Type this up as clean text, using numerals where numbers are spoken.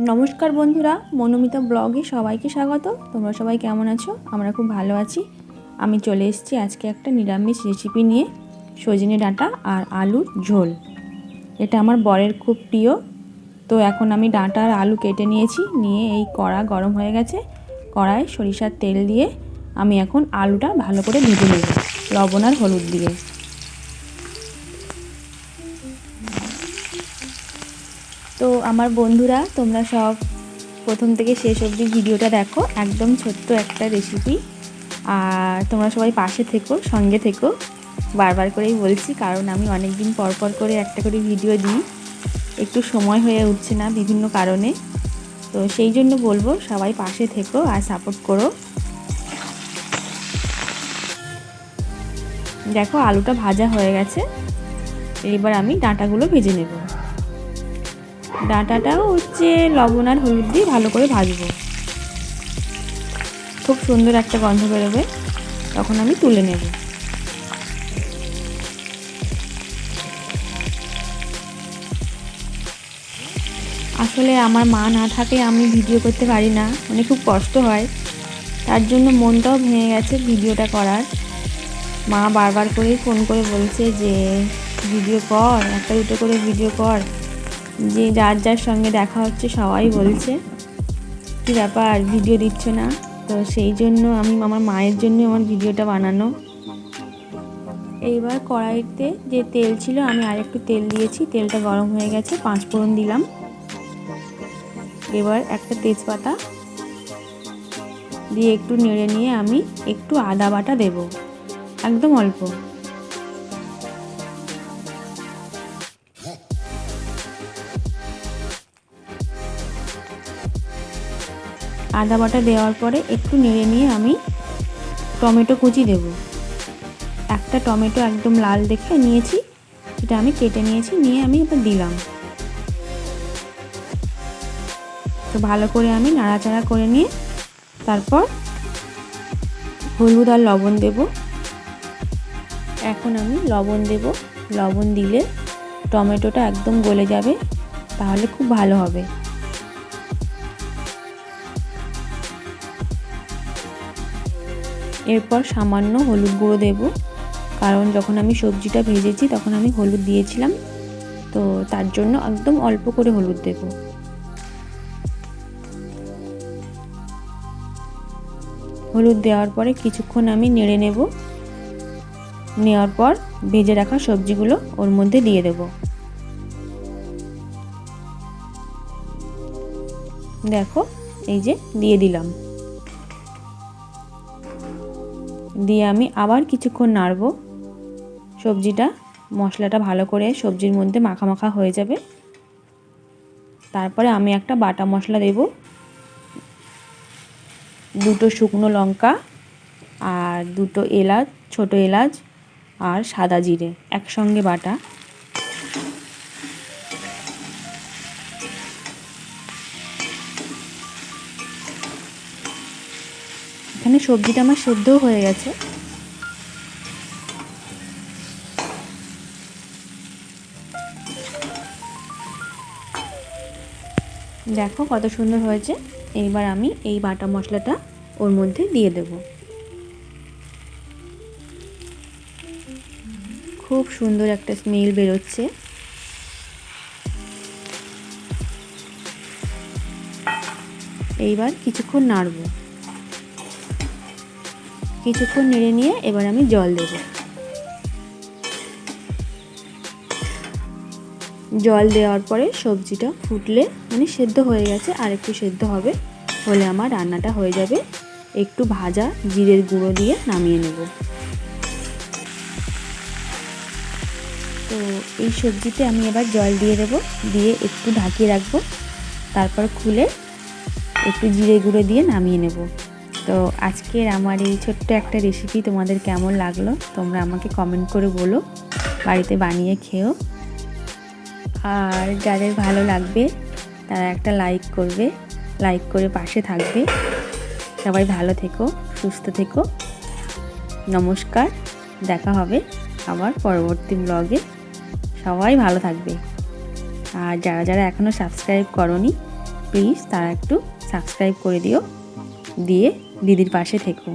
নমস্কার বন্ধুরা, মনোমিতা ব্লগে সবাইকে স্বাগত। তোমরা সবাই কেমন আছো? আমরা খুব ভালো আছি। আমি চলে এসেছি আজকে একটা নিরামিষ রেসিপি নিয়ে, সজনে ডাঁটা আর আলুর ঝোল। এটা আমার বরের খুব প্রিয়। তো এখন আমি ডাঁটা আর আলু কেটে নিয়েছি, নিয়ে এই কড়া গরম হয়ে গেছে। কড়ায় সরিষার তেল দিয়ে আমি এখন আলুটা ভালো করে ভেজে নেব লবণ আর হলুদ দিয়ে। তো আমার বন্ধুরা, তোমরা সব প্রথম থেকে শেষ অবধি ভিডিওটা দেখো। একদম ছোট্ট একটা রেসিপি, আর তোমরা সবাই পাশে থেকো, সঙ্গে থেকো। বারবার করেই বলছি, কারণ আমি অনেক দিন পর পর করে একটা করে ভিডিও দিই, একটু সময় হয়ে উঠছে না বিভিন্ন কারণে। তো সেই জন্য বলবো, সবাই পাশে থেকো আর সাপোর্ট করো। দেখো আলুটা ভাজা হয়ে গেছে, এবার আমি ডাঁটাগুলো ভেজে নেব। ডাঁটাটাও লবণ আর হলুদ দিয়ে ভালো করে ভাজবো। খুব সুন্দর একটা গন্ধ বেরোবে, তখন আমি তুলে নেব। আসলে আমার মা না থাকলে আমি ভিডিও করতে পারি না, মানে খুব কষ্ট হয়। তার জন্য মনটাও ভেঙে গেছে ভিডিওটা করার। মা বারবার করেই ফোন করে বলছে যে ভিডিও কর, একটা দুটো করে ভিডিও কর। যে যার যার সঙ্গে দেখা হচ্ছে সবাই বলছে কী ব্যাপার, ভিডিও দিচ্ছ না? তো সেই জন্য আমি আমার মায়ের জন্য আমার ভিডিওটা বানানো। এইবার কড়াইতে যে তেল ছিল, আমি আর একটু তেল দিয়েছি। তেলটা গরম হয়ে গেছে, 5 ফোড়ন দিলাম। এবার একটা তেজপাতা দিয়ে একটু নেড়ে নিয়ে আমি একটু আদা বাটা দেব, একদম অল্প। আদা বাটা দেওয়ার পরে একটু নেড়ে নিয়ে আমি টমেটো কুচি দেব। একটা টমেটো একদম লাল দেখে নিয়েছি, এটা আমি কেটে নিয়েছি, নিয়ে আমি এটা দিলাম। তো ভালো করে আমি নাড়াচাড়া করে নিয়ে তারপর হলুদ আর লবণ দেব। এখন আমি লবণ দেব। লবণ দিলে টমেটোটা একদম গলে যাবে, তাহলে খুব ভালো হবে। এরপর সামান্য হলুদ গুঁড়ো দেব, কারণ যখন আমি সবজিটা ভেজেছি তখন আমি হলুদ দিয়েছিলাম, তো তার জন্য একদম অল্প করে হলুদ দেব। হলুদ দেওয়ার পরে কিছুক্ষণ আমি নেড়ে নেব। নেওয়ার পর ভেজে রাখা সবজিগুলো ওর মধ্যে দিয়ে দেব। দেখো, এই যে দিয়ে দিলাম। দিয়ে আমি আবার কিছুক্ষণ নাড়ব। সবজিটা, মশলাটা ভালো করে সবজির মধ্যে মাখা মাখা হয়ে যাবে। তারপরে আমি একটা বাটা মশলা দেব, 2টো শুকনো লঙ্কা আর 2টো এলাচ, ছোটো এলাচ আর সাদা জিরে একসঙ্গে বাটা। এখানে সবজিটা আমার সেদ্ধও হয়ে গেছে। দেখো কত সুন্দর হয়েছে। এইবার আমি এই বাটা মশলাটা ওর মধ্যে দিয়ে দেব। খুব সুন্দর একটা স্মেল বেরোচ্ছে। এইবার কিছুক্ষণ নাড়ব। কিছুক্ষণ নেড়ে নিয়ে এবার আমি জল দেব। জল দেওয়ার পরে সবজিটা ফুটলে, মানে সেদ্ধ হয়ে গেছে, আর একটু সেদ্ধ হবে, হলে আমার রান্নাটা হয়ে যাবে। একটু ভাজা জিরের গুঁড়ো দিয়ে নামিয়ে নেব। তো এই সবজিতে আমি এবার জল দিয়ে দেব, দিয়ে একটু ঢাকিয়ে রাখবো। তারপর খুলে একটু জিরে গুঁড়ো দিয়ে নামিয়ে নেব। তো আজকের আমার এই ছোট্ট একটা রেসিপি তোমাদের কেমন লাগলো তোমরা আমাকে কমেন্ট করে বলো। বাড়িতে বানিয়ে খেও। আর যাদের ভালো লাগবে তারা একটা লাইক করবে, লাইক করে পাশে থাকবে। সবাই ভালো থেকো, সুস্থ থেকো। নমস্কার, দেখা হবে আবার পরবর্তী ব্লগে। সবাই ভালো থাকবে। আর যারা যারা এখনও সাবস্ক্রাইব করোনি প্লিজ তারা একটু সাবস্ক্রাইব করে দিও, দিয়ে দিদির পাশে থেকো।